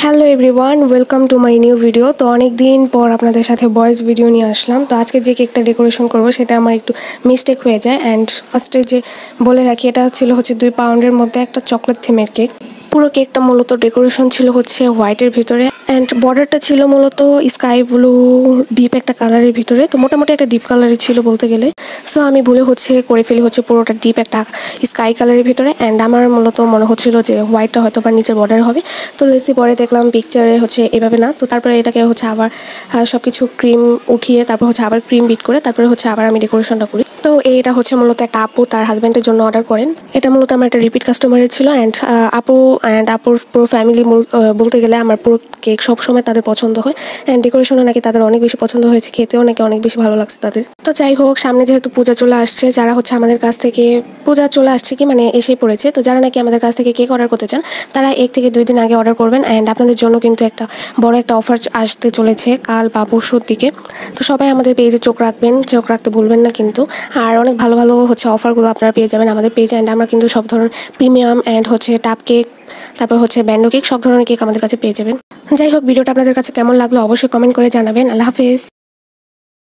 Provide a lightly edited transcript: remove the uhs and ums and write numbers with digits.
Hello everyone, welcome to my new video. তো অনেক দিন পর আপনাদের সাথে ভয়েস ভিডিও নিয়ে আসলাম। তো আজকে যে কেকটা ডেকোরেশন করব সেটা আমার একটু মিস্টেক হয়ে যায়। অ্যান্ড ফার্স্টে যে বলে রাখি, এটা ছিল 2 পাউন্ডের মধ্যে একটা চকলেট থিমের কেক। পুরো কেকটা মূলত ডেকোরেশন ছিল হোয়াইটের ভিতরে, অ্যান্ড বর্ডারটা ছিল মূলত স্কাই ব্লু ডিপ একটা কালারের ভিতরে। তো মোটামুটি একটা ডিপ কালারের ছিল বলতে গেলে। সো আমি ভুলে করে ফেলি পুরোটা ডিপ একটা স্কাই কালারের ভিতরে। অ্যান্ড আমার মূলত মনে হচ্ছিল যে হোয়াইটটা হয়তো বা নিচের বর্ডার হবে। তো লেসি পরে দেখলাম পিকচারে এভাবে না। তো তারপরে এটাকে আবার সব কিছু ক্রিম উঠিয়ে তারপর আবার ক্রিম বিট করে তারপরে আবার আমি ডেকোরেশনটা করি। তো এটা মূলত একটা আপু তার হাজব্যান্ডের জন্য অর্ডার করেন। এটা মূলত আমার একটা রিপিট কাস্টমারের ছিল। অ্যান্ড আপুর পুরো ফ্যামিলি বলতে গেলে আমার পুরো কেক সবসময় তাদের পছন্দ হয়। অ্যান্ড ডেকোরেশনও নাকি তাদের অনেক বেশি পছন্দ হয়েছে, খেতেও নাকি অনেক বেশি ভালো লাগছে তাদের। তো যাই হোক, সামনে যেহেতু পূজা চলে আসছে, যারা আমাদের কাছ থেকে পূজা চলে আসছে কি মানে এসেই পড়েছে, তো যারা নাকি আমাদের কাছ থেকে কেক অর্ডার করতে চান তারা 1 থেকে 2 দিন আগে অর্ডার করবেন। অ্যান্ড আপনাদের জন্য কিন্তু একটা বড় একটা অফার আসতে চলেছে কাল বা পরশুর দিকে। তো সবাই আমাদের পেজে চোখ রাখতে ভুলবেন না কিন্তু। আর অনেক ভালো ভালো অফারগুলো আপনারা পেয়ে যাবেন আমাদের পেজে। অ্যান্ড আমরা কিন্তু সব ধরনের প্রিমিয়াম অ্যান্ড টাপ কেক, তারপর ব্যান্ডো কেক, সব ধরনের কেক আমাদের কাছে পেয়ে যাবেন। যাই হোক, ভিডিওটা আপনাদের কাছে কেমন লাগলো অবশ্যই কমেন্ট করে জানাবেন। আল্লাহ হাফেজ।